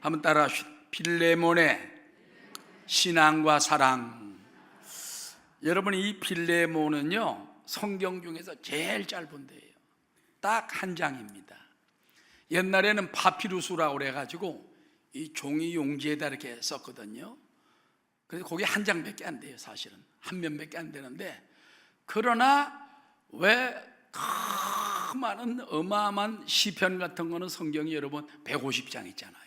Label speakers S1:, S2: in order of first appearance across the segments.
S1: 한번 따라하시죠. 빌레몬의 신앙과 사랑. 여러분, 이 빌레몬은요 성경 중에서 제일 짧은 데예요. 딱 한 장입니다. 옛날에는 파피루스라고 그래가지고 이 종이 용지에다 이렇게 썼거든요. 그래서 거기 한 장밖에 안 돼요. 사실은 한 면밖에 안 되는데, 그러나 왜 그 많은 어마어마한 시편 같은 거는 성경이 여러분 150장 있잖아요.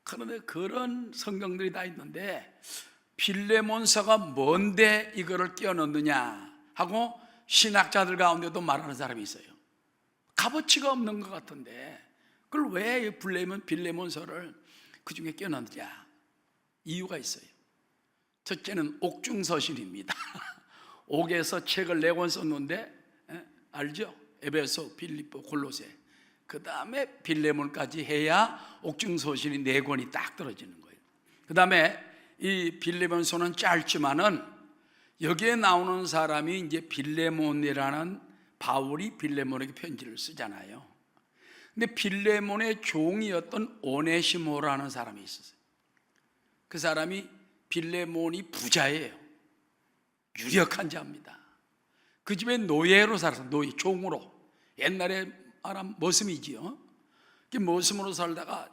S1: 그런데 그런 성경들이 다 있는데 빌레몬서가 뭔데 이거를 끼워 넣느냐 하고 신학자들 가운데도 말하는 사람이 있어요. 값어치가 없는 것 같은데 그걸 왜 빌레몬서를 그 중에 끼워 넣느냐. 이유가 있어요. 첫째는 옥중서신입니다. 옥에서 책을 4권 썼는데, 알죠? 에베소, 빌립보, 골로새, 그 다음에 빌레몬까지 해야 옥중서신이 4권이 딱 떨어지는 거예요. 그 다음에 이 빌레몬서는 짧지만은 여기에 나오는 사람이 이제 빌레몬이라는, 바울이 빌레몬에게 편지를 쓰잖아요. 근데 빌레몬의 종이었던 오네시모라는 사람이 있었어요. 그 사람이 빌레몬이 부자예요. 유력한 자입니다. 그 집에 노예로 살았어요. 노예, 종으로. 옛날에 말하면 머슴이지요. 머슴으로 살다가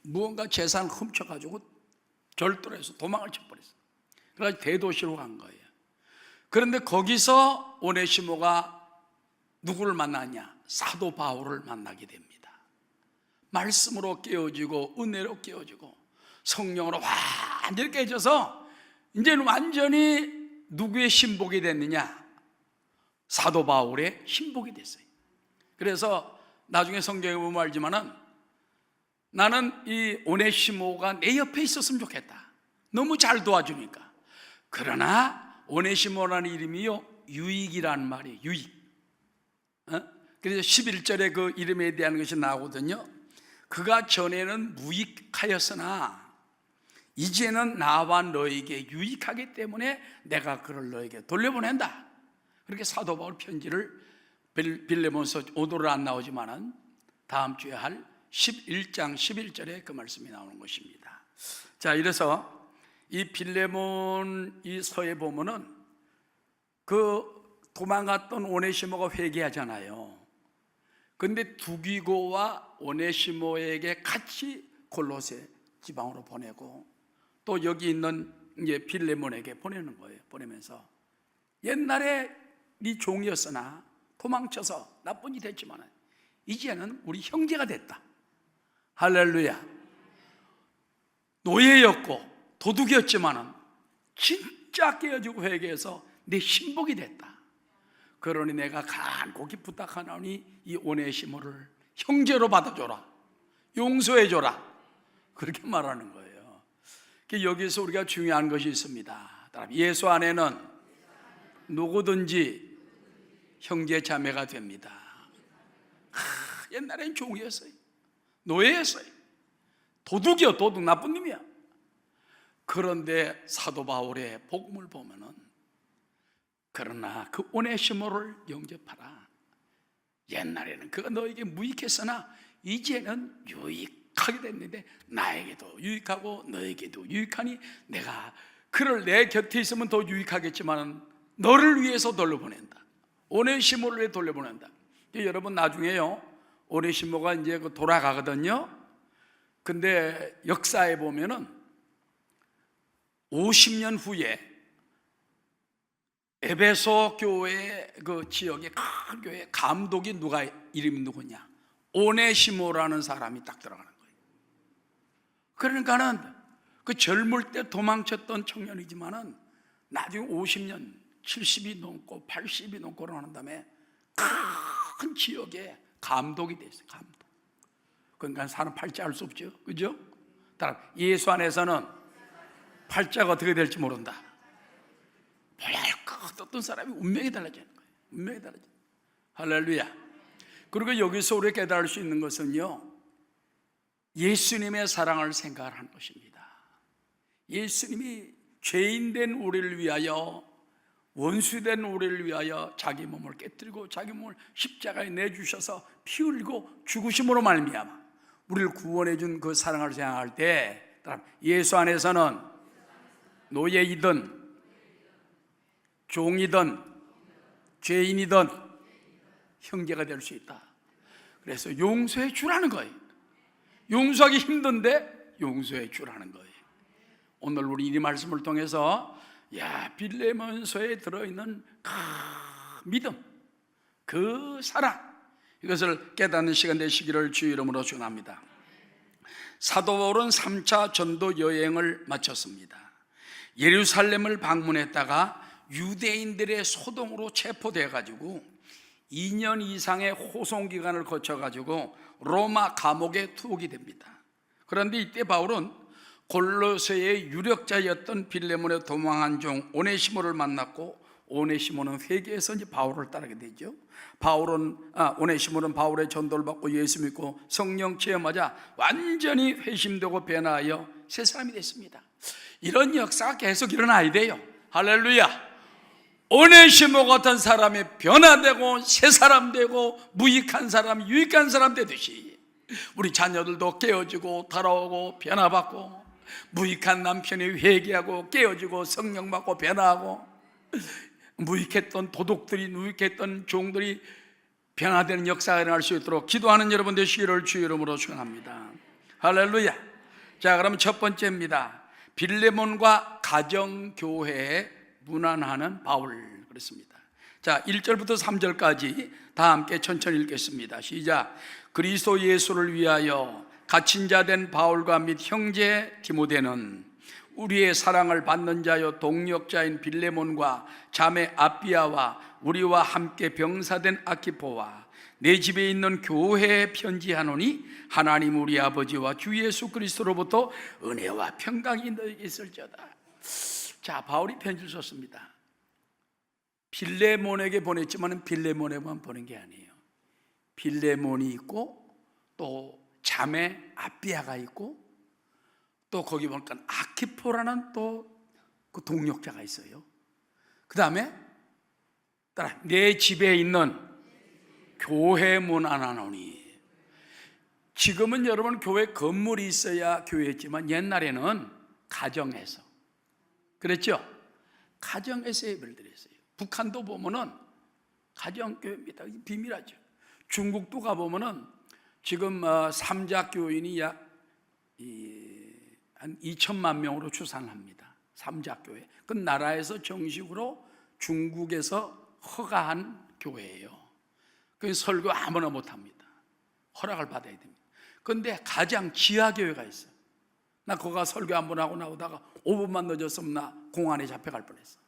S1: 무언가 재산을 훔쳐가지고 절도를 해서 도망을 쳐버렸어요. 그래서 대도시로 간 거예요. 그런데 거기서 오네시모가 누구를 만나냐? 사도 바울을 만나게 됩니다. 말씀으로 깨어지고 은혜로 깨어지고 성령으로 완전히 깨져서 이제는 완전히 누구의 신복이 됐느냐? 사도 바울의 신복이 됐어요. 그래서 나중에 성경에 보면 알지만은 나는 이 오네시모가 내 옆에 있었으면 좋겠다. 너무 잘 도와주니까. 그러나 오네시모라는 이름이요 유익이라는 말이에요. 유익. 그래서 11절에 그 이름에 대한 것이 나오거든요. 그가 전에는 무익하였으나 이제는 나와 너에게 유익하기 때문에 내가 그를 너에게 돌려보낸다. 그렇게 사도 바울 편지를 빌레몬서 오도를 안 나오지만은 다음 주에 할 11장 11절에 그 말씀이 나오는 것입니다. 자, 이래서 이 빌레몬 이 서에 보면은 그 도망갔던 오네시모가 회개하잖아요. 근데 두기고와 오네시모에게 같이 골로새 지방으로 보내고 또 여기 있는 이제 빌레몬에게 보내는 거예요. 보내면서 옛날에 네 종이었으나 도망쳐서 나쁜 일이 됐지만 이제는 우리 형제가 됐다. 할렐루야. 노예였고 도둑이었지만은 진짜 깨어지고 회개해서 내 신복이 됐다. 그러니 내가 간곡히 부탁하노니 이 오네시모를 형제로 받아줘라, 용서해줘라, 그렇게 말하는 거예요. 여기서 우리가 중요한 것이 있습니다. 예수 안에는 누구든지 형제 자매가 됩니다. 옛날엔 종이었어요. 노예였어요. 도둑이요. 도둑, 나쁜 놈이야. 그런데 사도 바울의 복음을 보면은 그러나 그 오네시모를 영접하라. 옛날에는 그가 너에게 무익했으나 이제는 유익하게 됐는데 나에게도 유익하고 너에게도 유익하니 내가 그를 내 곁에 있으면 더 유익하겠지만 너를 위해서 돌려보낸다. 오네시모를 위해 돌려보낸다. 여러분 나중에요 오네시모가 이제 돌아가거든요. 근데 역사에 보면은 50년 후에 에베소 교회 그 지역의 큰 교회 감독이 이름이 누구냐? 오네시모라는 사람이 딱 들어가는 거예요. 그러니까는 그 젊을 때 도망쳤던 청년이지만은 나중에 50년, 70이 넘고 80이 넘고 그러는 다음에 큰 지역의 감독이 됐어요. 감독. 그러니까 사람 팔자 알 수 없죠, 그죠? 따라 예수 안에서는 팔자가 어떻게 될지 모른다. 보잘것 어떤 사람이 운명이 달라지는 거예요. 운명이 달라져. 할렐루야. 그리고 여기서 우리가 깨달을 수 있는 것은요, 예수님의 사랑을 생각하는 것입니다. 예수님이 죄인된 우리를 위하여, 원수된 우리를 위하여 자기 몸을 깨뜨리고 자기 몸을 십자가에 내주셔서 피 흘리고 죽으심으로 말미암아 우리를 구원해 준 그 사랑을 생각할 때 예수 안에서는 노예이든 종이든 죄인이든 형제가 될 수 있다. 그래서 용서해 주라는 거예요. 용서하기 힘든데 용서해 주라는 거예요. 오늘 우리 이 말씀을 통해서 빌레몬서에 들어있는 그 믿음, 그 사랑, 이것을 깨닫는 시간 되시기를 주 이름으로 축원합니다. 사도 바울은 3차 전도 여행을 마쳤습니다. 예루살렘을 방문했다가 유대인들의 소동으로 체포되어 가지고 2년 이상의 호송 기간을 거쳐 가지고 로마 감옥에 투옥이 됩니다. 그런데 이때 바울은 골로새의 유력자였던 빌레몬의 도망한 종 오네시모를 만났고, 오네시모는 회개해서 이제 바울을 따르게 되죠. 오네시모는 바울의 전도를 받고 예수 믿고 성령 체험하자 완전히 회심되고 변화하여 새 사람이 됐습니다. 이런 역사가 계속 일어나야 돼요. 할렐루야. 오네시모 같은 사람이 변화되고 새 사람 되고 무익한 사람, 유익한 사람 되듯이 우리 자녀들도 깨어지고 돌아오고 변화받고, 무익한 남편이 회개하고 깨어지고 성령 받고 변화하고, 무익했던 도둑들이, 무익했던 종들이 변화되는 역사가 일어날 수 있도록 기도하는 여러분 되시기를 주 이름으로 축원합니다. 할렐루야. 자, 그러면 첫 번째입니다. 빌레몬과 가정교회에 문안하는 바울, 그랬습니다. 자, 1절부터 3절까지 다 함께 천천히 읽겠습니다. 시작. 그리스도 예수를 위하여 갇힌 자 된 바울과 및 형제 디모데는 우리의 사랑을 받는 자여 동력자인 빌레몬과 자매 아비아와 우리와 함께 병사된 아키포와 내 집에 있는 교회에 편지하노니 하나님 우리 아버지와 주 예수 그리스도로부터 은혜와 평강이 너에게 있을지어다. 자, 바울이 편지를 썼습니다. 빌레몬에게 보냈지만 빌레몬에게만 보낸 게 아니에요. 빌레몬이 있고 또 자매 아비아가 있고 또 거기 보니까 아키포라는 또 그 동력자가 있어요. 그 다음에 따라 내 집에 있는 교회 문안하노니. 지금은 여러분 교회 건물이 있어야 교회였지만 옛날에는 가정에서, 그랬죠? 가정에서 예배를 드렸어요. 북한도 보면은 가정교회입니다. 비밀하죠. 중국도 가보면은 지금 삼자교인이 약 한 2천만 명으로 추산을 합니다. 삼자교회. 그 나라에서 정식으로 중국에서 허가한 교회예요. 그 설교 아무나 못합니다. 허락을 받아야 됩니다. 그런데 가장 지하교회가 있어요. 나 거기 설교 한 번 하고 나오다가 5분만 늦었으면 나 공안에 잡혀갈 뻔했어.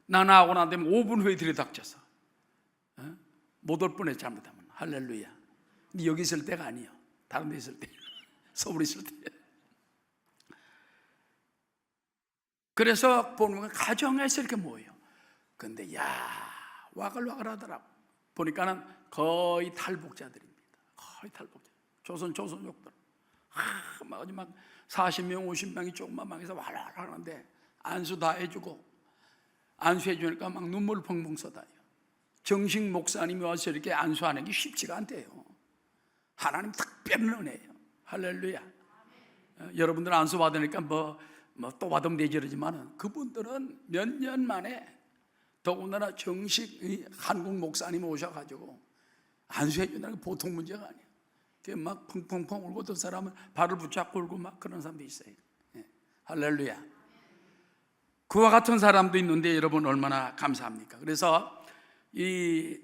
S1: 나 나오고 난 다음에 5분 후에 들이닥쳐서 못 올 뻔했어. 잘못하면. 할렐루야. 근데 여기 있을 때가 아니에요. 다른 데 있을 때, 서울에 있을 때. 그래서 보면 가정에서 이렇게 모여요. 근데 와글와글 하더라고. 보니까는 거의 탈북자들입니다. 거의 탈북자. 조선족들. 막 40명, 50명이 조금만 망해서 와글와글 하는데 안수 다 해주고, 안수해 주니까 막 눈물 펑펑 쏟아요. 정식 목사님이 와서 이렇게 안수하는 게 쉽지가 않대요. 하나님 특별한 은혜예요. 할렐루야. 여러분들 안수 받으니까 또 받으면 되지 그러지만 그분들은 몇 년 만에 더군다나 정식 한국 목사님 오셔가지고 안수해 준다는 게 보통 문제가 아니에요. 막 펑펑펑 울고 어떤 사람은 발을 붙잡고 울고 막 그런 사람도 있어요. 할렐루야. 그와 같은 사람도 있는데 여러분 얼마나 감사합니까? 그래서 이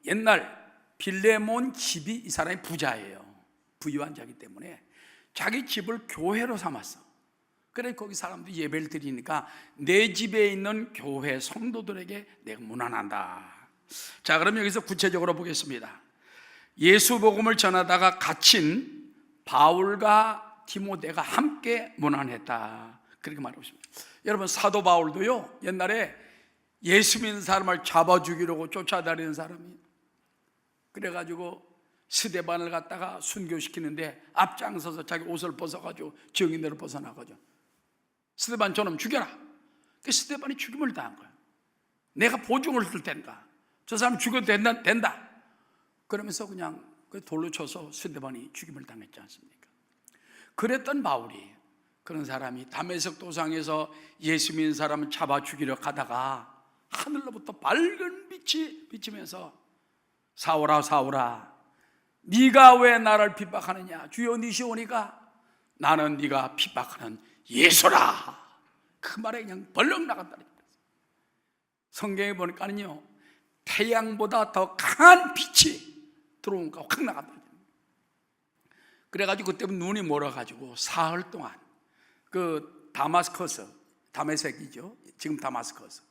S1: 옛날 빌레몬 집이, 이 사람이 부자예요. 부유한 자기 때문에 자기 집을 교회로 삼았어. 그래 거기 사람들이 예배를 드리니까 내 집에 있는 교회 성도들에게 내가 문안한다. 자, 그럼 여기서 구체적으로 보겠습니다. 예수 복음을 전하다가 갇힌 바울과 디모데가 함께 문안했다. 그렇게 말하고 있습니다. 여러분 사도 바울도요 옛날에 예수 믿는 사람을 잡아 죽이려고 쫓아다니는 사람이에요. 그래가지고 스데반을 갖다가 순교시키는데 앞장서서 자기 옷을 벗어가지고 증인들을 벗어나가지고 스데반 저놈 죽여라. 그 스데반이 죽임을 당한 거야. 내가 보증을 줄 테니까 저 사람 죽여도 된다. 그러면서 그냥 그 돌로 쳐서 스데반이 죽임을 당했지 않습니까? 그랬던 바울이, 그런 사람이 다메섹 도상에서 예수 믿는 사람을 잡아 죽이려 가다가 하늘로부터 밝은 빛이 비치면서 사울아 사울아 네가 왜 나를 핍박하느냐, 주여 니시오니까 나는 네가 핍박하는 예수라. 그 말에 그냥 벌렁 나갔다는 거예요. 성경에 보니까는요, 태양보다 더 강한 빛이 들어오니까 확 나갔다는 거예요. 그래가지고 그때부터 눈이 멀어가지고 사흘 동안 그 다마스커스, 다메섹이죠, 지금 다마스커스,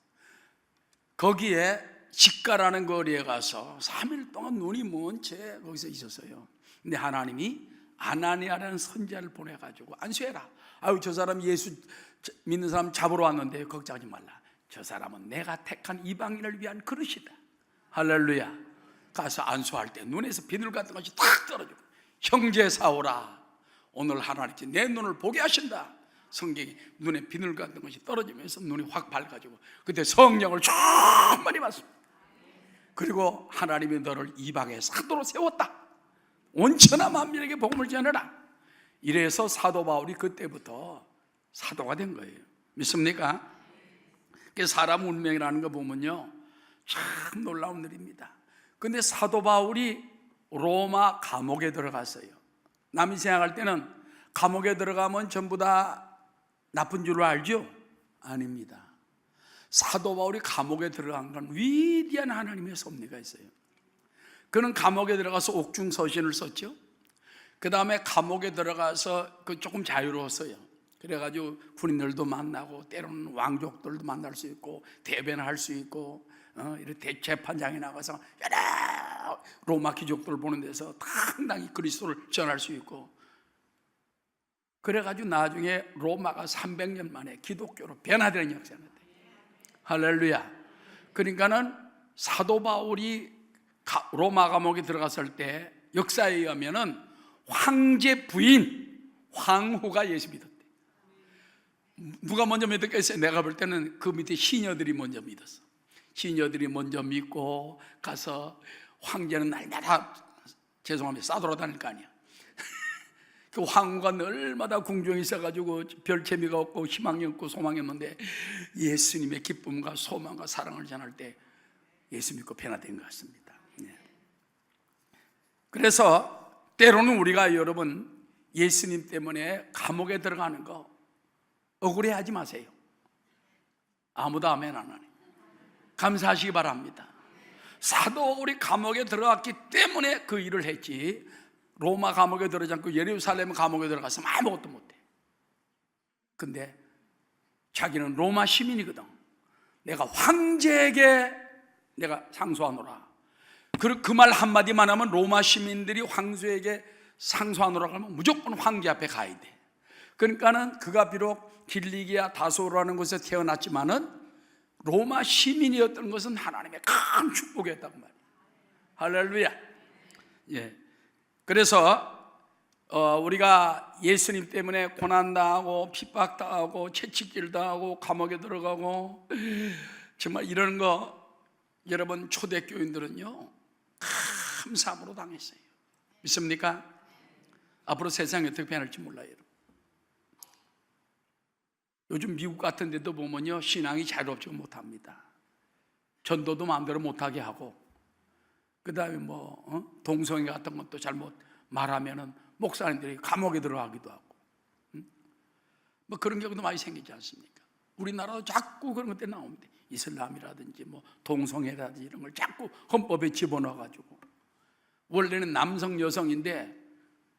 S1: 거기에 직가라는 거리에 가서 3일 동안 눈이 먼 채 거기서 있었어요. 근데 하나님이 아나니아라는 선지자를 보내가지고 안수해라. 아유, 저 사람 예수 믿는 사람 잡으러 왔는데 걱정하지 말라. 저 사람은 내가 택한 이방인을 위한 그릇이다. 할렐루야. 가서 안수할 때 눈에서 비늘 같은 것이 탁 떨어지고, 형제 사오라, 오늘 하나님께 내 눈을 보게 하신다. 성경이 눈에 비늘 같은 것이 떨어지면서 눈이 확 밝아지고 그때 성령을 충만히 받습니다. 그리고 하나님이 너를 이방의 사도로 세웠다. 온 천하 만민에게 복음을 전하라. 이래서 사도 바울이 그때부터 사도가 된 거예요. 믿습니까? 사람 운명이라는 거 보면요, 참 놀라운 일입니다. 근데 사도 바울이 로마 감옥에 들어갔어요. 남이 생각할 때는 감옥에 들어가면 전부 다 나쁜 줄 알죠? 아닙니다. 사도 바울이 감옥에 들어간 건 위대한 하나님의 섭리가 있어요. 그는 감옥에 들어가서 옥중서신을 썼죠. 그 다음에 감옥에 들어가서 조금 자유로웠어요. 그래가지고 군인들도 만나고 때로는 왕족들도 만날 수 있고 대변할 수 있고, 이렇게 재판장에 나가서 여러 로마 귀족들 보는 데서 당당히 그리스도를 전할 수 있고, 그래가지고 나중에 로마가 300년 만에 기독교로 변화되는 역사가 돼요. 할렐루야. 그러니까는 사도 바울이 로마 감옥에 들어갔을 때 역사에 의하면은 황제 부인 황후가 예수 믿었대. 누가 먼저 믿었겠어요? 내가 볼 때는 그 밑에 시녀들이 먼저 믿었어. 시녀들이 먼저 믿고 가서 황제는 날마다, 죄송합니다, 싸돌아다닐 거 아니야. 그 황후가 날마다 궁중에 있어가지고 별 재미가 없고 희망이 없고 소망이 없는데 예수님의 기쁨과 소망과 사랑을 전할 때 예수 믿고 변화된 것 같습니다. 그래서 때로는 우리가, 여러분, 예수님 때문에 감옥에 들어가는 거 억울해하지 마세요. 아무도 아멘 안 하네. 감사하시기 바랍니다. 사도 바울이 감옥에 들어갔기 때문에 그 일을 했지, 로마 감옥에 들어가지 않고 예루살렘 감옥에 들어갔으면 아무것도 못해. 근데 자기는 로마 시민이거든. 내가 황제에게 내가 상소하노라. 그 말 한마디만 하면 로마 시민들이 황제에게 상소하노라고 하면 무조건 황제 앞에 가야 돼. 그러니까는 그가 비록 길리기아 다소라는 곳에 태어났지만은 로마 시민이었던 것은 하나님의 큰 축복이었다고 말이에요. 할렐루야. 예. 그래서 우리가 예수님 때문에 고난당하고 핍박당하고 채찍질당하고 감옥에 들어가고 정말 이런 거, 여러분 초대교인들은요 감사함으로 당했어요. 믿습니까? 앞으로 세상이 어떻게 변할지 몰라요. 요즘 미국 같은 데도 보면요, 신앙이 자유롭지 못합니다. 전도도 마음대로 못하게 하고, 그 다음에 동성애 같은 것도 잘못 말하면은 목사님들이 감옥에 들어가기도 하고, 그런 경우도 많이 생기지 않습니까? 우리나라도 자꾸 그런 것들이 나옵니다. 이슬람이라든지 동성애라든지 이런 걸 자꾸 헌법에 집어넣어가지고, 원래는 남성 여성인데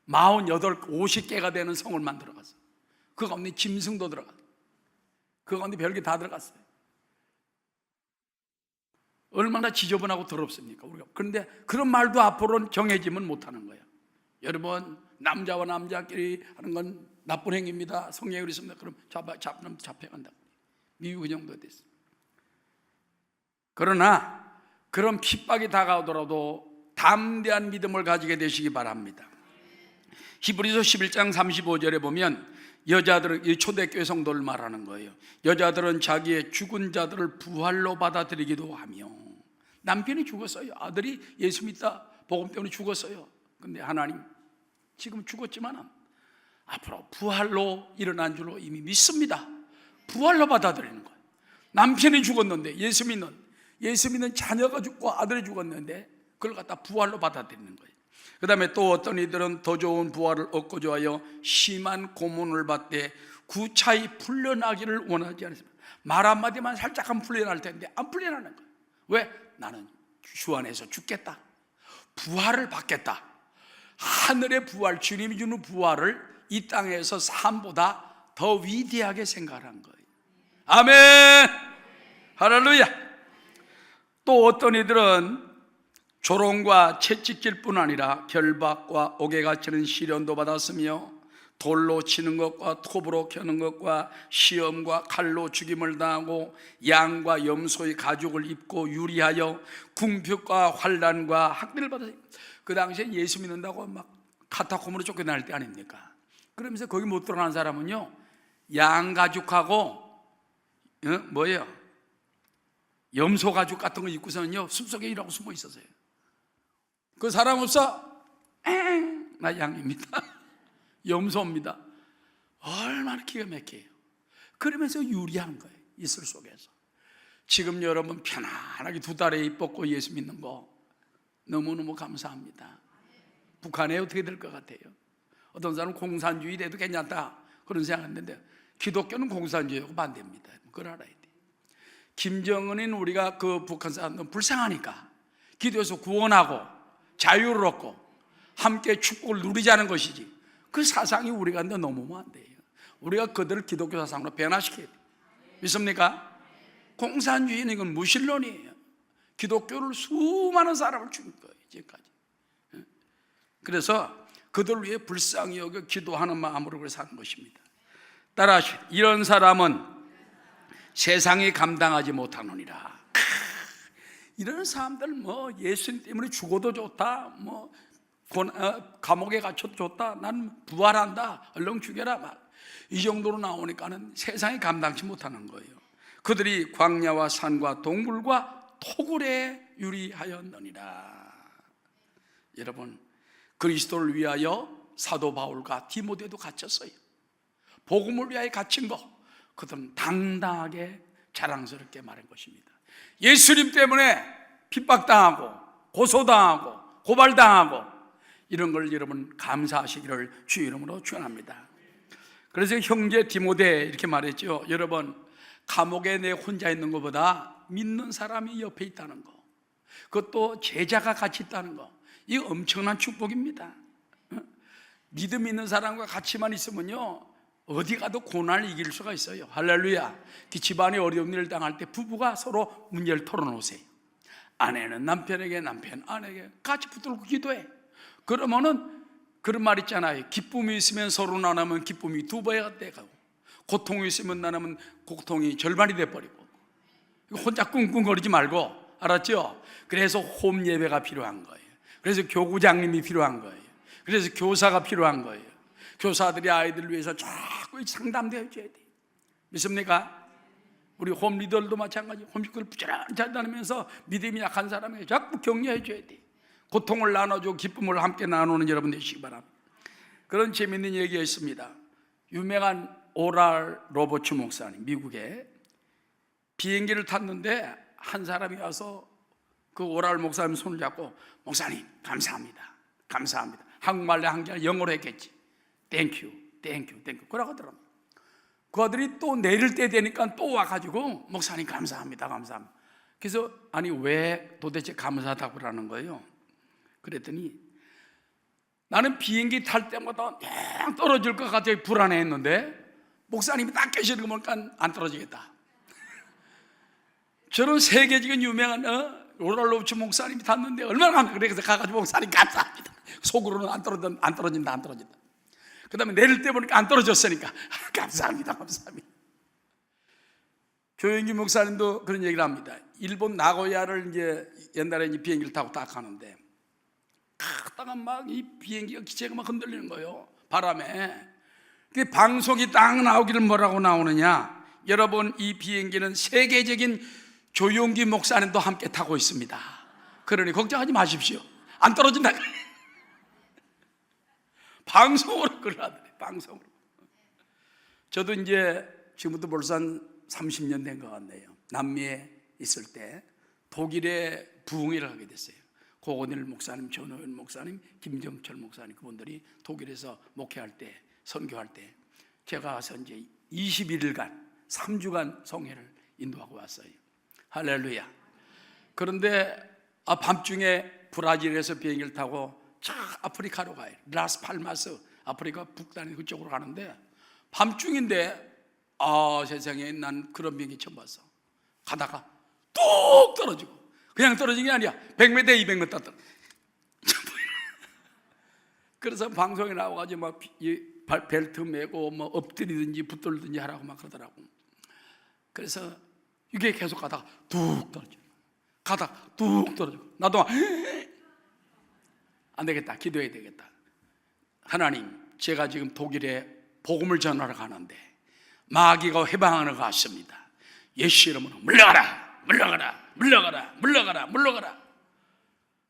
S1: 48, 50개가 되는 성을 만들어갔어. 그 가운데 짐승도 들어갔어. 그 가운데 별게 다 들어갔어요. 얼마나 지저분하고 더럽습니까, 우리가. 그런데 그런 말도 앞으로는 정해지면 못하는 거예요. 여러분, 남자와 남자끼리 하는 건 나쁜 행위입니다, 성령이 그랬습니다. 그럼 잡혀간다고. 미국 그 정도 됐어요. 그러나 그런 핍박이 다가오더라도 담대한 믿음을 가지게 되시기 바랍니다. 히브리서 11장 35절에 보면 여자들은, 이 초대교회 성도를 말하는 거예요. 여자들은 자기의 죽은 자들을 부활로 받아들이기도 하며, 남편이 죽었어요. 아들이 예수 믿다 복음 때문에 죽었어요. 근데 하나님 지금 죽었지만 앞으로 부활로 일어난 줄로 이미 믿습니다. 부활로 받아들이는 거예요. 남편이 죽었는데 예수 믿는 자녀가 죽고 아들이 죽었는데 그걸 갖다 부활로 받아들이는 거예요. 그 다음에 또 어떤 이들은 더 좋은 부활을 얻고자 하여 심한 고문을 받되 구차히 풀려나기를 원하지 않습니다. 말 한마디만 살짝만 풀려날 텐데 안 풀려나는 거예요. 왜? 나는 주 안에서 죽겠다, 부활을 받겠다. 하늘의 부활, 주님이 주는 부활을 이 땅에서 삶보다 더 위대하게 생각한 거예요. 아멘, 할렐루야. 또 어떤 이들은 조롱과 채찍질 뿐 아니라 결박과 옥에 갇히는 시련도 받았으며 돌로 치는 것과 톱으로 켜는 것과 시험과 칼로 죽임을 당하고 양과 염소의 가죽을 입고 유리하여 궁핍과 환난과 학대를 받았어요. 그 당시에 예수 믿는다고 막 카타콤으로 쫓겨날 때 아닙니까? 그러면서 거기 못 들어가는 사람은요, 양 가죽하고 뭐예요? 염소 가죽 같은 거 입고서는요 숲속에 일하고 숨어 있었어요. 그 사람 없어? 나 양입니다. 염소입니다. 얼마나 기가 막혀요. 그러면서 유리한 거예요, 이슬 속에서. 지금 여러분 편안하게 2달에 입 벗고 예수 믿는 거 너무너무 감사합니다. 북한에 어떻게 될 것 같아요? 어떤 사람은 공산주의 돼도 괜찮다 그런 생각했는데 기독교는 공산주의하고 반대입니다. 그걸 알아야 돼. 김정은인 우리가 그 북한 사람들은 불쌍하니까 기도해서 구원하고 자유를 얻고 함께 축복을 누리자는 것이지, 그 사상이 우리가 너무 안 돼요. 우리가 그들을 기독교 사상으로 변화시켜야 돼요. 믿습니까? 공산주의는 이건 무신론이에요. 기독교를 수많은 사람을 죽인 거예요, 지금까지. 그래서 그들 위해 불쌍히 여겨 기도하는 마음으로 그렇게 사는 것입니다. 따라하시, 이런 사람은 세상이 감당하지 못하느니라. 이런 사람들 뭐 예수님 때문에 죽어도 좋다, 뭐 감옥에 갇혀도 좋다, 나는 부활한다, 얼른 죽여라, 막 이 정도로 나오니까는 세상이 감당치 못하는 거예요. 그들이 광야와 산과 동굴과 토굴에 유리하였느니라. 여러분, 그리스도를 위하여 사도 바울과 디모데도 갇혔어요. 복음을 위하여 갇힌 거, 그들은 당당하게 자랑스럽게 말한 것입니다. 예수님 때문에 핍박당하고 고소당하고 고발당하고 이런 걸 여러분 감사하시기를 주 이름으로 축원합니다. 그래서 형제 디모데 이렇게 말했죠. 여러분, 감옥에 내 혼자 있는 것보다 믿는 사람이 옆에 있다는 거, 그것도 제자가 같이 있다는 거, 이 엄청난 축복입니다. 믿음 있는 사람과 같이만 있으면요 어디 가도 고난을 이길 수가 있어요. 할렐루야. 그 집안에 어려운 일을 당할 때 부부가 서로 문제를 털어놓으세요. 아내는 남편에게, 남편 아내에게 같이 붙들고 기도해. 그러면은 그런 말 있잖아요. 기쁨이 있으면 서로 나누면 기쁨이 2배가 돼가고, 고통이 있으면 나누면 고통이 절반이 돼버리고, 혼자 꿍꿍거리지 말고, 알았죠? 그래서 홈 예배가 필요한 거예요. 그래서 교구장님이 필요한 거예요. 그래서 교사가 필요한 거예요. 교사들이 아이들을 위해서 자꾸 상담도 해줘야 돼요. 믿습니까? 우리 홈 리더들도 마찬가지. 홈식구를 부지런히 잘 다니면서 믿음이 약한 사람에게 자꾸 격려해 줘야 돼요. 고통을 나눠주고 기쁨을 함께 나누는 여러분 되시기 바랍니다. 그런 재미있는 얘기가 있습니다. 유명한 오랄 로버츠 목사님, 미국에 비행기를 탔는데 한 사람이 와서 그 오랄 목사님 손을 잡고, 목사님 감사합니다, 감사합니다. 한국말로 한 게 아니라 영어로 했겠지. 땡큐, 땡큐, 땡큐 그러고 하더랍니다. 그 아들이 또 내릴 때 되니까 또 와가지고, 목사님 감사합니다, 감사합니다. 그래서 아니 왜 도대체 감사하다고 그러는 거예요? 그랬더니 나는 비행기 탈 때마다 그냥 떨어질 것 같아 불안해했는데 목사님이 딱 계시는 거 보니까 안 떨어지겠다. 저런 세계적인 유명한 오랄 로버츠 목사님이 탔는데 얼마나 감사해요. 그래서 가가지고 목사님 감사합니다. 속으로는 안 떨어진다. 그 다음에 내릴 때 보니까 안 떨어졌으니까 감사합니다, 감사합니다. 조영기 목사님도 그런 얘기를 합니다. 일본 나고야를 이제 옛날에 이제 비행기를 타고 딱 가는데 갔다가 막 이 비행기가 기체가 막 흔들리는 거예요, 바람에. 그 방송이 딱 나오기를 뭐라고 나오느냐, 여러분 이 비행기는 세계적인 조용기 목사님도 함께 타고 있습니다. 그러니 걱정하지 마십시오, 안 떨어진다. 방송으로 그걸 하더래. 방송으로. 저도 이제 지금부터 벌써 한 30년 된 것 같네요. 남미에 있을 때 독일에 부흥회를 하게 됐어요. 고건일 목사님, 전호연 목사님, 김정철 목사님, 그분들이 독일에서 목회할 때, 선교할 때 제가 가서 이제 21일간 3주간 성회를 인도하고 왔어요. 할렐루야. 그런데 밤중에 브라질에서 비행기를 타고 저 아프리카로 가요. 라스팔마스, 아프리카 북단의 그쪽으로 가는데 밤중인데 세상에 난 그런 비행기 처음 봤어. 가다가 뚝 떨어지고, 그냥 떨어진 게 아니야. 100m, 200m 떨어져. 그래서 방송에 나와가지고 막 벨트 메고 뭐 엎드리든지 붙들든지 하라고 막 그러더라고. 그래서 이게 계속 가다가 뚝 떨어져. 가다가 뚝 떨어져. 나도 안 되겠다, 기도해야 되겠다. 하나님, 제가 지금 독일에 복음을 전하러 가는데 마귀가 회방하러 갔습니다. 예수 이름으로 물러가라, 물러가라, 물러가라, 물러가라, 물러가라.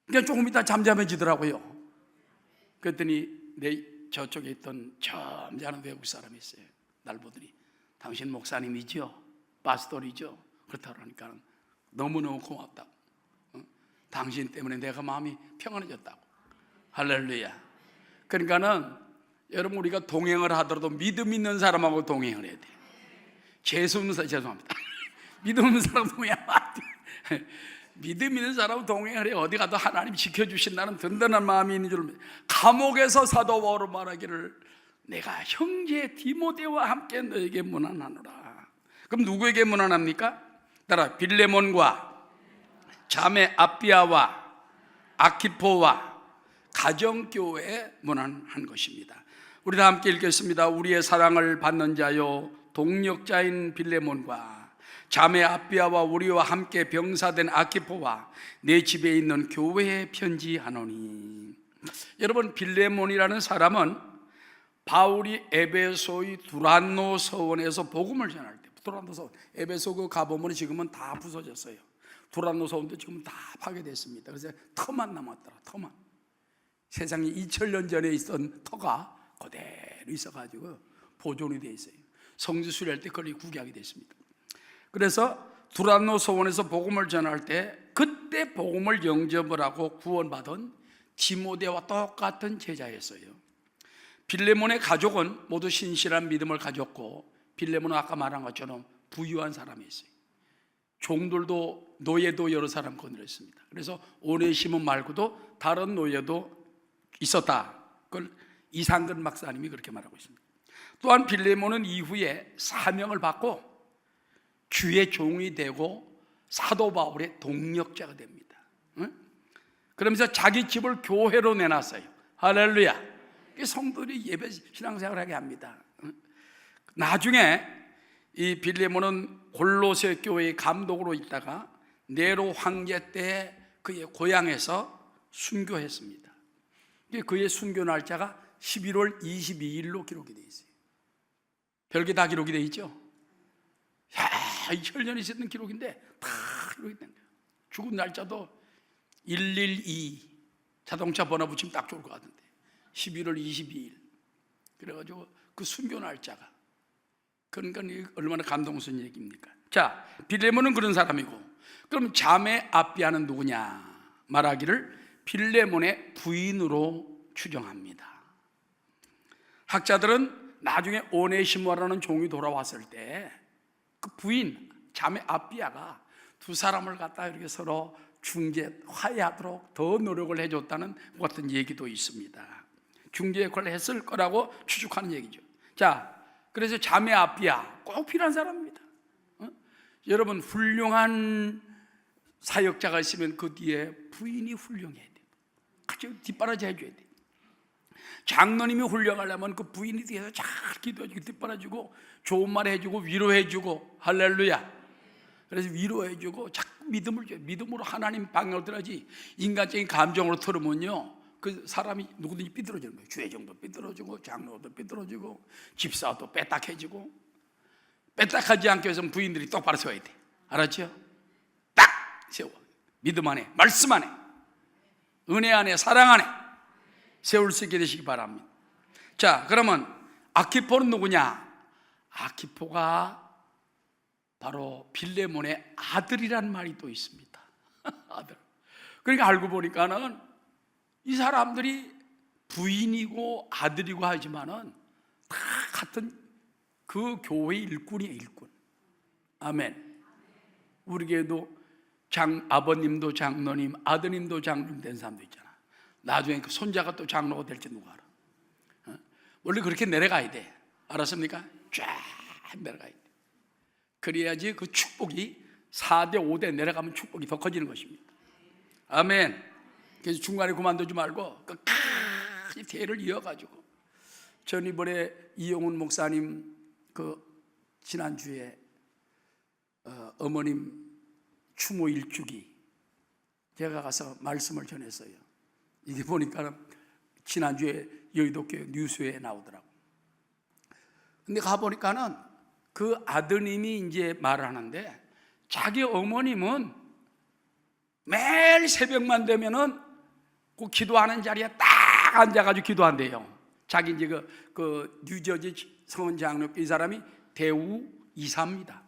S1: 그냥 조금 있다 잠잠해지더라고요. 그랬더니 저쪽에 있던 점잖은 외국 사람이 있어요. 날 보더니 당신 목사님이죠? 파스토리죠? 그렇다고 하니까 너무너무 고맙다고. 당신 때문에 내가 마음이 평안해졌다고. 할렐루야. 그러니까는 여러분, 우리가 동행을 하더라도 믿음 있는 사람하고 동행을 해야 돼. 재수 없는 사람, 죄송합니다. 믿음 있는 사람 동행하면 안 돼. 믿음 있는 사람 동행을 해. 어디 가도 하나님 지켜주신다는 든든한 마음이 있는 줄 믿어요. 감옥에서 사도 바울은 말하기를 내가 형제 디모데와 함께 너에게 문안하노라. 그럼 누구에게 문안합니까? 따라 빌레몬과 자매 아비아와 아키포와 가정교회에 문안한 것입니다. 우리 다 함께 읽겠습니다. 우리의 사랑을 받는 자요 동력자인 빌레몬과 자매 아비아와 우리와 함께 병사된 아키포와 내 집에 있는 교회에 편지하노니. 여러분, 빌레몬이라는 사람은 바울이 에베소의 두란노 서원에서 복음을 전할 때, 두란노 서원, 에베소 그 가보면 지금은 다 부서졌어요. 두란노 서원도 지금 다 파괴됐습니다. 그래서 터만 남았더라. 터만. 세상에 2000년 전에 있던 터가 그대로 있어가지고 보존이 되어 있어요. 성지 수리할 때 그걸 구경하게 됐습니다. 그래서 두란노 서원에서 복음을 전할 때 그때 복음을 영접을 하고 구원받은 디모데와 똑같은 제자였어요. 빌레몬의 가족은 모두 신실한 믿음을 가졌고, 빌레몬은 아까 말한 것처럼 부유한 사람이었어요. 종들도 노예도 여러 사람 거느렸습니다. 그래서 오네시몬 말고도 다른 노예도 있었다. 그걸 이상근 박사님이 그렇게 말하고 있습니다. 또한 빌레몬은 이후에 사명을 받고 주의 종이 되고 사도 바울의 동력자가 됩니다. 그러면서 자기 집을 교회로 내놨어요. 할렐루야. 성도들이 예배 신앙생활을 하게 합니다. 나중에 이 빌레몬은 골로새 교회의 감독으로 있다가 네로 황제 때 그의 고향에서 순교했습니다. 그의 순교 날짜가 11월 22일로 기록이 되어 있어요. 별게 다 기록이 되어 있죠. 이 혈년이 있었던 기록인데 다 기록이 된 거예요. 죽은 날짜도 112 자동차 번호 붙이면 딱 좋을 것 같은데 11월 22일. 그래가지고 그 순교 날짜가, 그러니까 얼마나 감동스러운 얘기입니까? 자, 빌레몬은 그런 사람이고, 그럼 자매 아비아는 누구냐? 말하기를 빌레몬의 부인으로 추정합니다. 학자들은 나중에 오네시모라는 종이 돌아왔을 때 그 부인 자매 아비아가 두 사람을 갖다 이렇게 서로 중재 화해하도록 더 노력을 해줬다는 같은 얘기도 있습니다. 중재 역할을 했을 거라고 추측하는 얘기죠. 자, 그래서 자매 아비아 꼭 필요한 사람입니다. 여러분, 훌륭한 사역자가 있으면 그 뒤에 부인이 훌륭해야 돼요. 같이 뒷바라지 해줘야 돼요. 장로님이 훌륭하려면 그 부인이 뒤에서 잘 기도해주고 뒷바라지고 좋은 말 해주고 위로해주고. 할렐루야. 그래서 위로해주고 자꾸 믿음을 줘요. 믿음으로 하나님 방향으로 들어야지. 인간적인 감정으로 틀으면요 그 사람이 누구든지 삐뚤어지는 거예요. 주회장도 삐뚤어지고 장로도 삐뚤어지고 집사도 빼딱해지고. 빼딱하지 않게 해서 부인들이 똑바로 세워야 돼. 알았죠? 딱 세워. 믿음 안에, 말씀 안에, 은혜 안에, 사랑 안에 세울 수 있게 되시기 바랍니다. 자, 그러면 아키포는 누구냐? 아키포가 바로 빌레몬의 아들이란 말이 또 있습니다. 아들. 그러니까 알고 보니까는 이 사람들이 부인이고 아들이고 하지만은 다 같은 그 교회의 일꾼이에요, 일꾼. 아멘. 우리 교회도 아버님도 장로님, 아드님도 장로님 된 사람도 있잖아. 나중에 그 손자가 또 장로가 될지 누가 알아. 원래 그렇게 내려가야 돼. 알았습니까? 쫙 내려가야 돼. 그래야지 그 축복이 4대 5대 내려가면 축복이 더 커지는 것입니다. 아멘. 그래서 중간에 그만두지 말고 끝까지 대를 이어가지고. 전 이번에 이영훈 목사님 그 지난주에 어머님 추모 일주기 제가 가서 말씀을 전했어요. 이게 보니까 지난주에 여의도교회 뉴스에 나오더라고. 근데 가보니까는 그 아드님이 이제 말을 하는데 자기 어머님은 매일 새벽만 되면은 그 기도하는 자리에 딱 앉아가지고 기도한대요. 자기 이제 그 뉴저지 성원장로교 이 사람이 대우 이사입니다.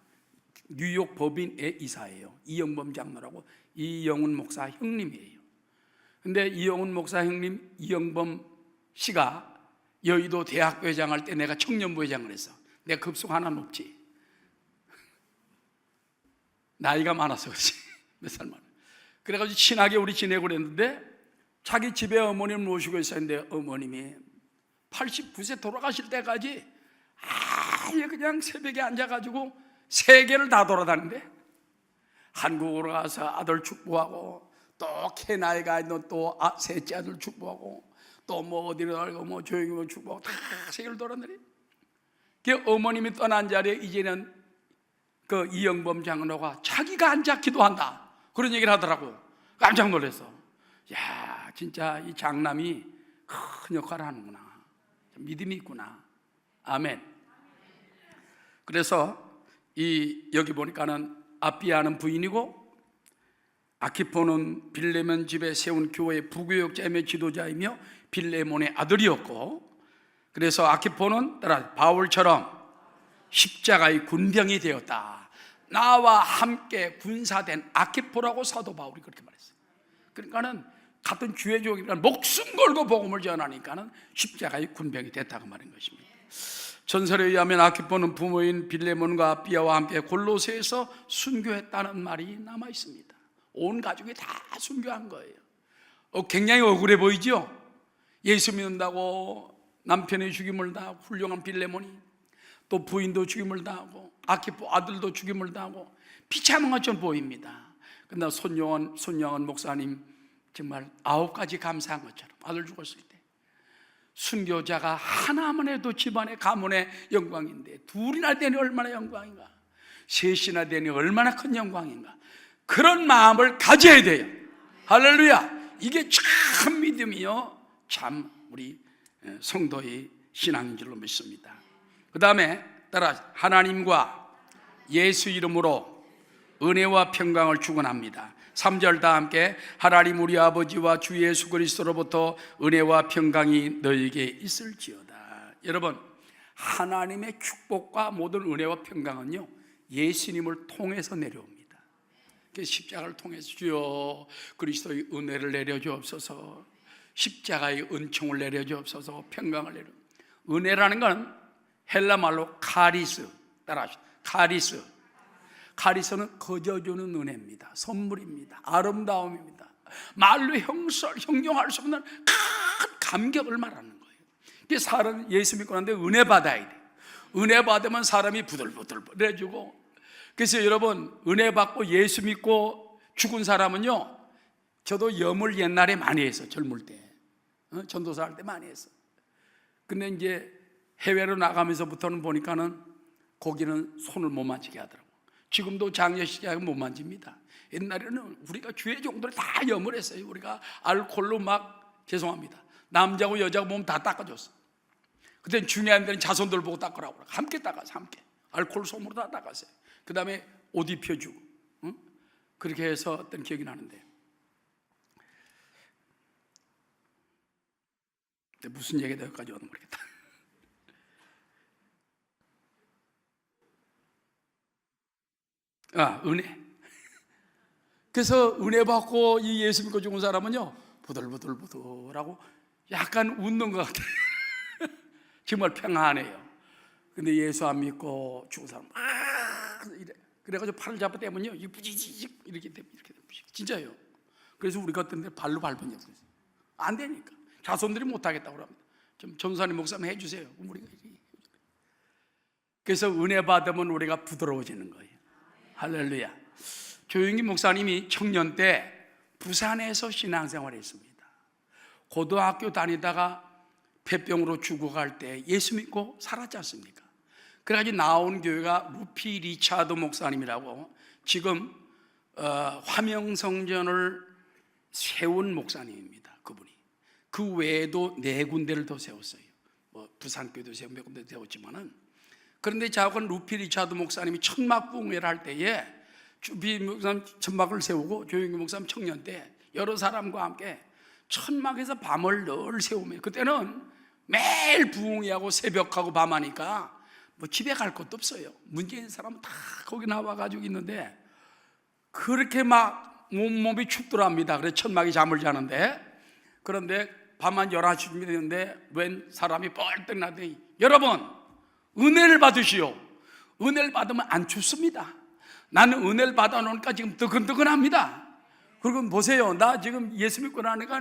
S1: 뉴욕 법인의 이사예요. 이영범 장로라고 이영훈 목사 형님이에요. 근데 이영훈 목사 형님 이영범 씨가 여의도 대학교 회장할 때 내가 청년부 회장을 했어. 내가 급속 하나 높지. 나이가 많아서 그렇지. 몇 살 많아. 그래가지고 친하게 우리 지내고 그랬는데 자기 집에 어머님을 모시고 있었는데 어머님이 89세 돌아가실 때까지 아예 그냥 새벽에 앉아가지고 세계를 다 돌아다닌대. 한국으로 가서 아들 축복하고 또 캐나다에 가 있는 또 셋째 아들 축복하고 또 뭐 어디로 가고 뭐 조용히 축복하고 다 세계를 돌아다니. 그 어머님이 떠난 자리에 이제는 그 이영범 장로가 자기가 앉아 기도한다 그런 얘기를 하더라고. 깜짝 놀랐어. 야, 진짜 이 장남이 큰 역할을 하는구나. 믿음이 있구나. 아멘. 그래서 여기 보니까는 아비아는 부인이고 아키포는 빌레몬 집에 세운 교회의 부교역자이며 지도자이며 빌레몬의 아들이었고, 그래서 아키포는 따라 바울처럼 십자가의 군병이 되었다. 나와 함께 군사된 아키포라고 사도 바울이 그렇게 말했어요. 그러니까는 같은 주의 종이니까 목숨 걸고 복음을 전하니까는 십자가의 군병이 됐다고 말한 것입니다. 전설에 의하면 아키포는 부모인 빌레몬과 아비아와 함께 골로새에서 순교했다는 말이 남아 있습니다. 온 가족이 다 순교한 거예요. 굉장히 억울해 보이죠? 예수 믿는다고 남편의 죽임을 당하고 훌륭한 빌레몬이 또 부인도 죽임을 당하고 아키포 아들도 죽임을 당하고 비참한 것처럼 보입니다. 그러나 손영원 목사님 정말 9가지 감사한 것처럼 아들 죽었을 때 순교자가 하나만 해도 집안의 가문의 영광인데 둘이나 되니 얼마나 영광인가, 셋이나 되니 얼마나 큰 영광인가, 그런 마음을 가져야 돼요. 할렐루야. 이게 참 믿음이요 참 우리 성도의 신앙인 줄로 믿습니다. 그 다음에 따라 하나님과 예수 이름으로 은혜와 평강을 축원합니다. 3절 다 함께 하나님 우리 아버지와 주 예수 그리스도로부터 은혜와 평강이 너에게 있을지어다. 여러분, 하나님의 축복과 모든 은혜와 평강은요 예수님을 통해서 내려옵니다. 십자가를 통해서 주여 그리스도의 은혜를 내려주옵소서, 십자가의 은총을 내려주옵소서, 평강을 내려. 은혜라는 건 헬라 말로 카리스, 따라하시죠. 카리스는 거저주는 은혜입니다. 선물입니다. 아름다움입니다. 말로 형용할 수 없는 큰 감격을 말하는 거예요. 사람 예수 믿고 난데 은혜 받아야 돼. 은혜 받으면 사람이 부들부들해지고. 그래서 여러분, 은혜 받고 예수 믿고 죽은 사람은요, 저도 염을 옛날에 많이 했어. 젊을 때 전도사 할 때 많이 했어. 근데 이제 해외로 나가면서부터는 보니까는 거기는 손을 못 만지게 하더라고. 지금도 장례식장에 못 만집니다. 옛날에는 우리가 주의 종들을 다 염을 했어요. 우리가 알코올로 막, 죄송합니다, 남자고 여자고 보면 다 닦아줬어. 그때 중요한 자손들 보고 닦으라고 함께 닦았어. 함께 알코올 솜으로 다 닦았어요. 그 다음에 옷 입혀주고, 응? 그렇게 해서 어떤 기억이 나는데, 무슨 얘기가 여기까지 오는 모르겠다. 은혜. 그래서 은혜 받고 이 예수 믿고 죽은 사람은요, 부들부들부들하고 약간 웃는 것 같아요. 정말 평안해요. 근데 예수 안 믿고 죽은 사람 이래. 그래가지고 팔을 잡아대면요, 이 부지직 이렇게 됩니다. 진짜예요. 그래서 우리가 어떤 데 발로 밟은 적도 있어요. 안 되니까 자손들이 못하겠다고 합니다. 좀 전사님 목사님 해주세요. 우리가 그래서 은혜 받으면 우리가 부드러워지는 거예요. 할렐루야. 조영기 목사님이 청년 때 부산에서 신앙생활을 했습니다. 고등학교 다니다가 폐병으로 죽어갈 때 예수 믿고 살았지 않습니까? 그래가지고 나온 교회가 루피 리차드 목사님이라고 지금 화명성전을 세운 목사님입니다. 그분이. 그 외에도 4군데를 더 세웠어요. 뭐 부산교회도 세우고 몇 군데 세웠지만은, 그런데 작은 루피 리차드 목사님이 천막 부흥회를 할 때에 루피 목사님 천막을 세우고 조영기 목사님 청년 때 여러 사람과 함께 천막에서 밤을 늘 세우며, 그때는 매일 부흥회하고 새벽하고 밤하니까 뭐 집에 갈 것도 없어요. 문제 있는 사람은 다 거기 나와가지고 있는데 그렇게 막 몸이 춥더랍니다. 그래서 천막이 잠을 자는데, 그런데 밤한 11시쯤 되는데 웬 사람이 뻘떡 나더니, 여러분 은혜를 받으시오. 은혜를 받으면 안 춥습니다. 나는 은혜를 받아놓으니까 지금 뜨근뜨근합니다. 그리고 보세요, 나 지금 예수 믿고 나니까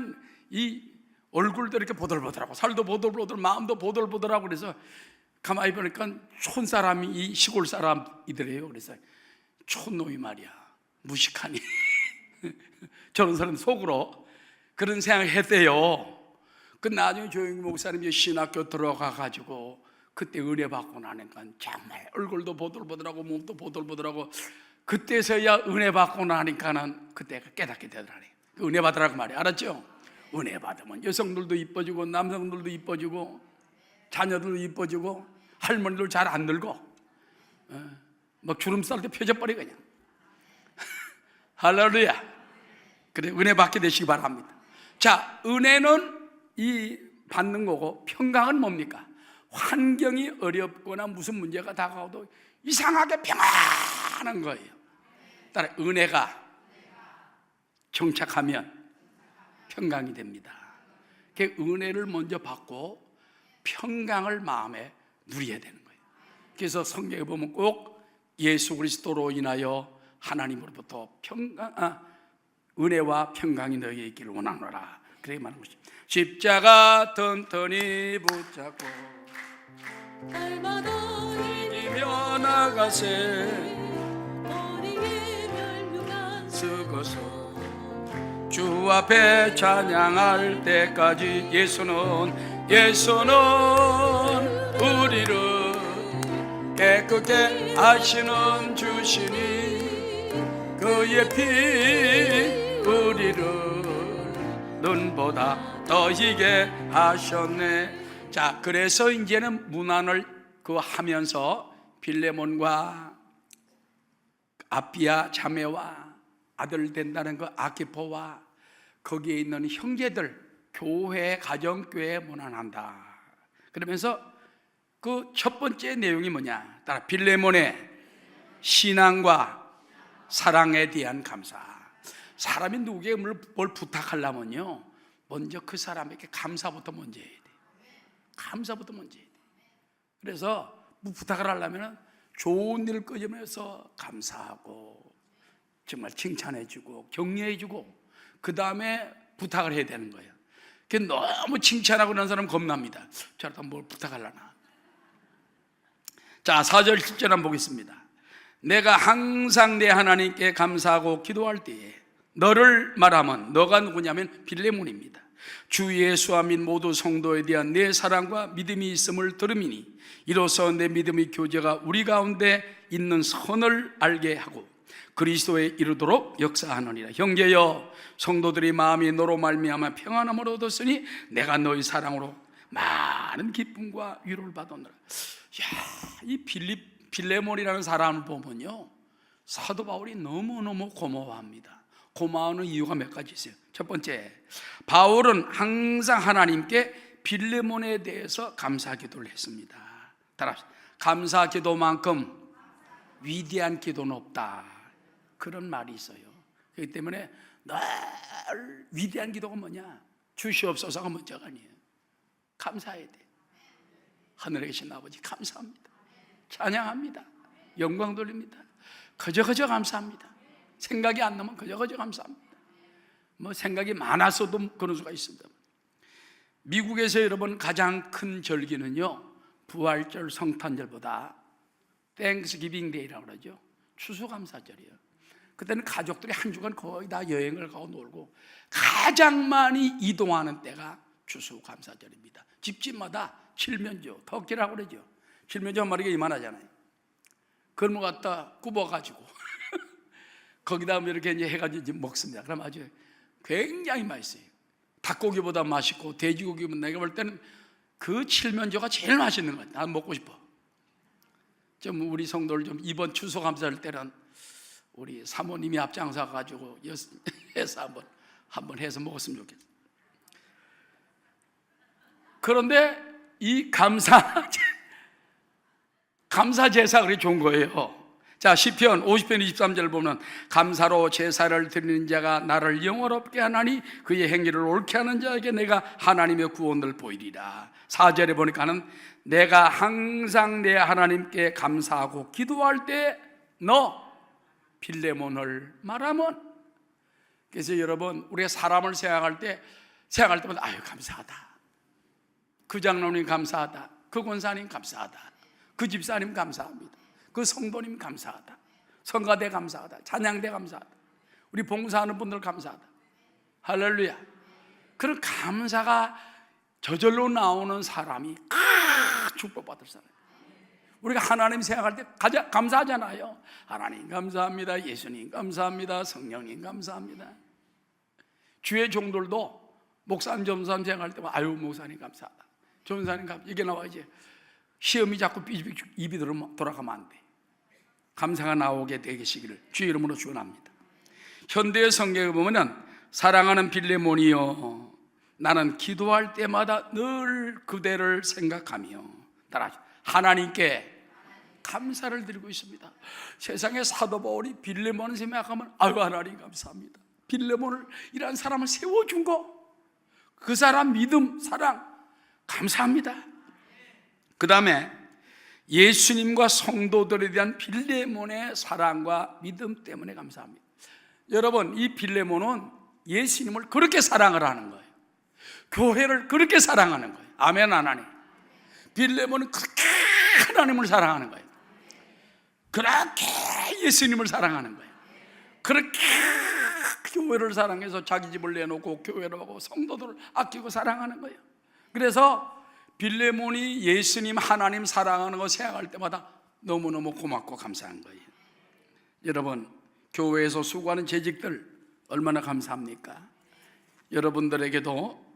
S1: 이 얼굴도 이렇게 보들보들하고 살도 보들보들 마음도 보들보들하고, 그래서 가만히 보니까 촌사람이 이 시골 사람이더래요. 그래서 촌놈이 말이야 무식하니 저런 사람 속으로 그런 생각을 했대요. 그 나중에 조영기 목사님이 신학교 들어가가지고 그때 은혜 받고 나니까 정말 얼굴도 보들보들하고 몸도 보들보들하고, 그때서야 은혜 받고 나니까는 그때가 깨닫게 되더라니. 그 은혜 받으라고 말이야. 알았죠? 은혜 받으면 여성들도 이뻐지고 남성들도 이뻐지고 자녀들도 이뻐지고 할머니들 잘 안 늙어. 막 주름살도 펴져버려 그냥. 할렐루야. 그래, 은혜 받게 되시기 바랍니다. 자, 은혜는 이 받는 거고, 평강은 뭡니까? 환경이 어렵거나 무슨 문제가 다가와도 이상하게 평안한 거예요. 따라 은혜가 정착하면 평강이 됩니다. 그 은혜를 먼저 받고 평강을 마음에 누려야 되는 거예요. 그래서 성경에 보면 꼭 예수 그리스도로 인하여 하나님으로부터 은혜와 평강이 너희에게 있기를 원하노라. 그렇게 말하는 것입니다. 십자가 튼튼히 붙잡고
S2: 날마다
S1: 이기며 나가세
S2: 어리게 멸류관
S1: 쓰고서 주 앞에 찬양할 때까지 예수는 우리를 깨끗게 하시는 주시니 그의 피 우리를 눈보다 더 희게 하셨네. 자, 그래서 이제는 문안을 하면서 빌레몬과 아피아 자매와 아들 된다는 그 아키포와 거기에 있는 형제들 교회 가정교회 문안한다. 그러면서 그 첫 번째 내용이 뭐냐? 따라 빌레몬의 신앙과 사랑에 대한 감사. 사람이 누구에게 뭘 부탁하려면요, 먼저 그 사람에게 감사부터 먼저 해야 돼. 감사부터 먼저 해야 돼. 그래서 뭐 부탁을 하려면 좋은 일을 끄집어내서 감사하고 정말 칭찬해주고 격려해주고 그 다음에 부탁을 해야 되는 거예요. 너무 칭찬하고 난 사람 겁납니다. 저한테 뭘 부탁하려나. 자, 4절 10절 한번 보겠습니다. 내가 항상 내 하나님께 감사하고 기도할 때에 너를 말하면, 너가 누구냐면 빌레몬입니다. 주 예수와 민 모두 성도에 대한 내 사랑과 믿음이 있음을 들음이니 이로써 내 믿음의 교제가 우리 가운데 있는 선을 알게 하고 그리스도에 이르도록 역사하느니라. 형제여, 성도들이 마음이 너로 말미암아 평안함을 얻었으니 내가 너희 사랑으로 많은 기쁨과 위로를 받았노라. 이 빌레몬이라는 사람을 보면요, 사도 바울이 너무너무 고마워합니다. 고마워하는 이유가 몇 가지 있어요. 첫 번째, 바울은 항상 하나님께 빌레몬에 대해서 감사 기도를 했습니다. 따라합시다. 감사 기도만큼 위대한 기도는 없다. 그런 말이 있어요. 그렇기 때문에 늘 위대한 기도가 뭐냐? 주시옵소서가 먼저가 아니에요. 감사해야 돼. 하늘에 계신 아버지 감사합니다. 찬양합니다. 영광 돌립니다. 그저 감사합니다. 생각이 안 나면 그저 감사합니다. 뭐 생각이 많았어도 그런 수가 있습니다. 미국에서 여러분 가장 큰 절기는요, 부활절 성탄절보다 땡스기빙 데이라고 그러죠. 추수감사절이에요. 그때는 가족들이 한 주간 거의 다 여행을 가고 놀고 가장 많이 이동하는 때가 추수감사절입니다. 집집마다 칠면조, 터키라고 그러죠. 칠면조 한 마리가 이만하잖아요. 그걸 뭐 갖다 굽어가지고 거기다 이렇게 이제 해가지고 이제 먹습니다. 그럼 아주 굉장히 맛있어요. 닭고기보다 맛있고 돼지고기보다 내가 볼 때는 그 칠면조가 제일 맛있는 것 같아요. 난 먹고 싶어. 좀 우리 성도를 좀 이번 추수감사할 때는 우리 사모님이 앞장서 가지고 해서 한번 해서 먹었으면 좋겠어요. 그런데 이 감사 제사 그게 좋은 거예요. 자, 시편 50편 23절 보면 감사로 제사를 드리는 자가 나를 영화롭게 하나니 그의 행위를 옳게 하는 자에게 내가 하나님의 구원을 보이리라. 4절에 보니까는 내가 항상 내 하나님께 감사하고 기도할 때 너 빌레몬을 말하면. 그래서 여러분 우리가 사람을 생각할 때마다 아유 감사하다, 그 장로님 감사하다, 그 권사님 감사하다, 그 집사님 감사합니다, 그 성도님 감사하다, 성가대 감사하다, 찬양대 감사하다, 우리 봉사하는 분들 감사하다. 할렐루야. 그런 감사가 저절로 나오는 사람이 축복받을 사람. 우리가 하나님 생각할 때 가장 감사하잖아요. 하나님 감사합니다, 예수님 감사합니다, 성령님 감사합니다. 주의 종들도 목사님 전사님 생각할 때 아유 목사님 감사하다, 전사님 감사하다, 이게 나와야지. 시험이 자꾸 삐삐 입이 돌아가면 안 돼. 감사가 나오게 되시기를 주의 이름으로 축원합니다. 현대의 성경에 보면은 사랑하는 빌레몬이여 나는 기도할 때마다 늘 그대를 생각하며 따라 하나님께 감사를 드리고 있습니다. 세상에 사도 바울이 빌레몬을 생각하면 아유 하나님 감사합니다. 빌레몬을 이런 사람을 세워준 거, 그 사람 믿음, 사랑 감사합니다. 그 다음에 예수님과 성도들에 대한 빌레몬의 사랑과 믿음 때문에 감사합니다. 여러분 이 빌레몬은 예수님을 그렇게 사랑을 하는 거예요. 교회를 그렇게 사랑하는 거예요. 아멘 안 하니? 빌레몬은 그렇게 하나님을 사랑하는 거예요. 그렇게 예수님을 사랑하는 거예요. 그렇게 교회를 사랑해서 자기 집을 내놓고 교회를 하고 성도들을 아끼고 사랑하는 거예요. 그래서 빌레몬이 예수님 하나님 사랑하는 거 생각할 때마다 너무너무 고맙고 감사한 거예요. 여러분 교회에서 수고하는 재직들 얼마나 감사합니까? 여러분들에게도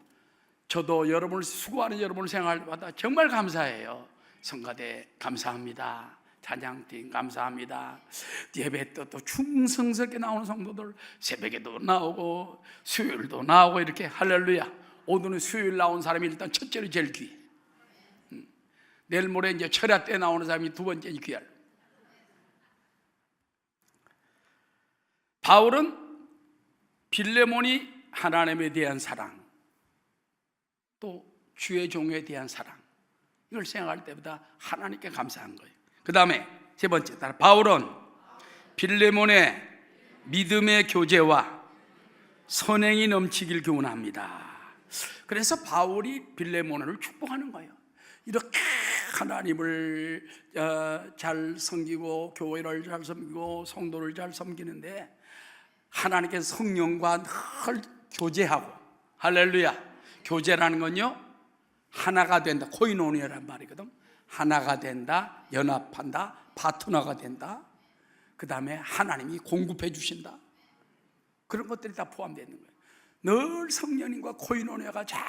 S1: 저도 여러분을 수고하는 여러분을 생각할 때마다 정말 감사해요. 성가대 감사합니다. 찬양팀 감사합니다. 예배 또 충성스럽게 나오는 성도들 새벽에도 나오고 수요일도 나오고 이렇게 할렐루야. 오늘은 수요일 나온 사람이 일단 첫째로 제일 귀해. 내일 모레 이제 철야 때 나오는 사람이 두 번째 귀할. 바울은 빌레몬이 하나님에 대한 사랑, 또 주의 종에 대한 사랑, 이걸 생각할 때보다 하나님께 감사한 거예요. 그 다음에 세 번째, 바울은 빌레몬의 믿음의 교제와 선행이 넘치길 교훈합니다. 그래서 바울이 빌레몬을 축복하는 거예요. 이렇게 하나님을 잘 섬기고 교회를 잘 섬기고 성도를 잘 섬기는데 하나님께서 성령과 늘 교제하고, 할렐루야. 교제라는 건요 하나가 된다, 코이노니아란 말이거든. 하나가 된다, 연합한다, 파트너가 된다. 그 다음에 하나님이 공급해 주신다. 그런 것들이 다 포함되어 있는 거예요. 늘 성령님과 코이노니아가 잘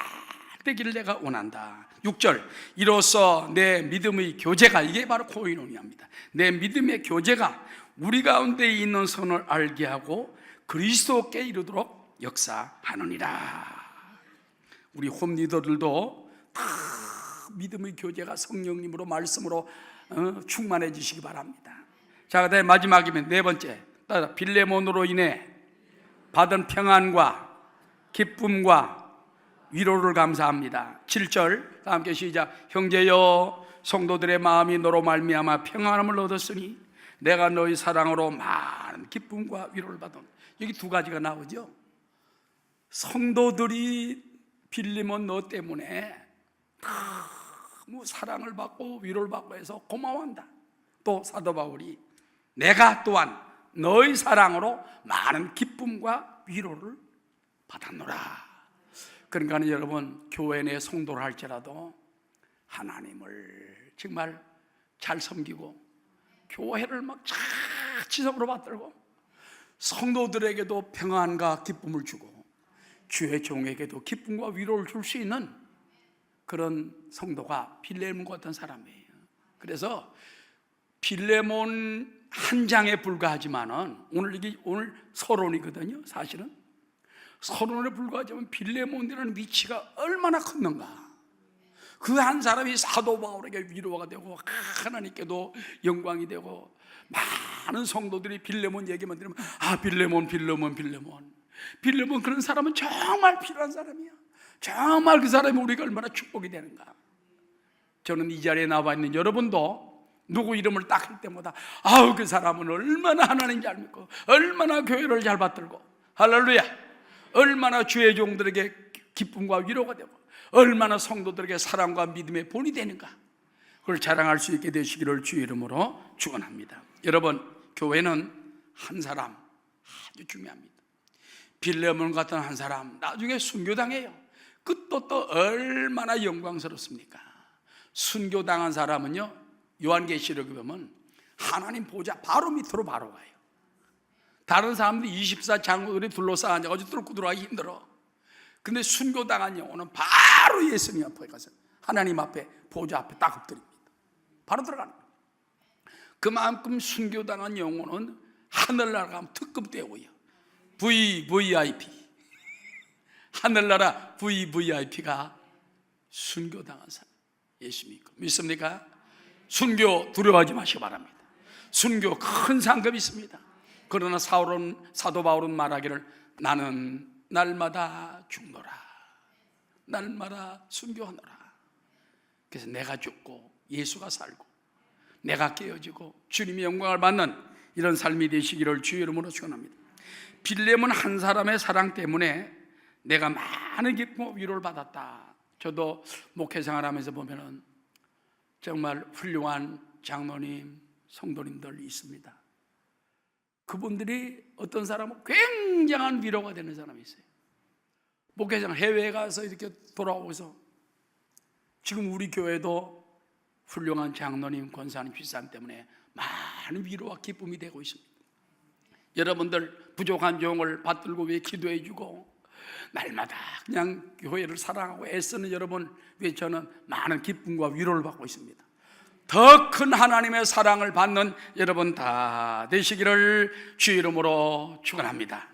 S1: 되기를 내가 원한다. 6절, 이로써 내 믿음의 교제가, 이게 바로 코이노니아입니다. 내 믿음의 교제가 우리 가운데 있는 선을 알게 하고 그리스도께 이르도록 역사하느니라. 우리 홈리더들도 다 믿음의 교제가 성령님으로 말씀으로 충만해지시기 바랍니다. 자, 그다음에 마지막이면 네 번째, 빌레몬으로 인해 받은 평안과 기쁨과 위로를 감사합니다. 7절 다 함께 시작. 형제여, 성도들의 마음이 너로 말미암아 평안함을 얻었으니 내가 너희 사랑으로 많은 기쁨과 위로를 받은. 여기 두 가지가 나오죠. 성도들이 빌레몬 너 때문에 너무 사랑을 받고 위로를 받고 해서 고마워한다. 또 사도 바울이 내가 또한 너희 사랑으로 많은 기쁨과 위로를 받았노라. 그러니까 여러분, 교회 내 성도를 할지라도 하나님을 정말 잘 섬기고 교회를 막 지성으로 받들고 성도들에게도 평안과 기쁨을 주고 주의 종에게도 기쁨과 위로를 줄 수 있는 그런 성도가 빌레몬 같은 사람이에요. 그래서 빌레몬 한 장에 불과하지만은 오늘 서론이거든요. 사실은 서론에 불과하지만 빌레몬이라는 위치가 얼마나 컸는가. 그 한 사람이 사도 바울에게 위로가 되고 하나님께도 영광이 되고 많은 성도들이 빌레몬 얘기만 들으면 빌레몬 그런 사람은 정말 필요한 사람이야. 정말 그 사람이 우리가 얼마나 축복이 되는가. 저는 이 자리에 나와 있는 여러분도 누구 이름을 딱 할 때마다 그 사람은 얼마나 하나님 잘 믿고 얼마나 교회를 잘 받들고 할렐루야, 얼마나 주의 종들에게 기쁨과 위로가 되고 얼마나 성도들에게 사랑과 믿음의 본이 되는가, 그걸 자랑할 수 있게 되시기를 주의 이름으로 축원합니다. 여러분, 교회는 한 사람 아주 중요합니다. 빌레몬 같은 한 사람 나중에 순교당해요. 그것도 또 얼마나 영광스럽습니까? 순교당한 사람은요, 요한계시록에 보면 하나님 보좌 바로 밑으로 바로 가요. 다른 사람들이 24장로들이 둘러싸 앉아가지고 뚫고 들어가기 힘들어. 근데 순교당한 영혼은 바로 예수님 앞에 가서 하나님 앞에 보좌 앞에 딱 엎드립니다. 바로 들어가는 거예요. 그만큼 순교당한 영혼은 하늘나라 가면 특급 대우예요. VVIP. 하늘나라 VVIP가 순교당한 사람. 예수 믿습니까? 순교 두려워하지 마시기 바랍니다. 순교 큰 상급이 있습니다. 그러나 사도 바울은 말하기를 나는 날마다 죽노라, 날마다 순교하노라. 그래서 내가 죽고 예수가 살고 내가 깨어지고 주님의 영광을 받는 이런 삶이 되시기를 주의 이름으로 축원합니다. 빌레몬 한 사람의 사랑 때문에 내가 많은 기쁨과 위로를 받았다. 저도 목회생활 하면서 보면은 정말 훌륭한 장로님, 성도님들 있습니다. 그분들이 어떤 사람은 굉장한 위로가 되는 사람이 있어요. 목회생활 해외에 가서 이렇게 돌아오고서 지금 우리 교회도 훌륭한 장로님, 권사님, 집사님 때문에 많은 위로와 기쁨이 되고 있습니다. 여러분들 부족한 종을 받들고 위해 기도해 주고 날마다 그냥 교회를 사랑하고 애쓰는 여러분 위해 저는 많은 기쁨과 위로를 받고 있습니다. 더 큰 하나님의 사랑을 받는 여러분 다 되시기를 주의 이름으로 축원합니다.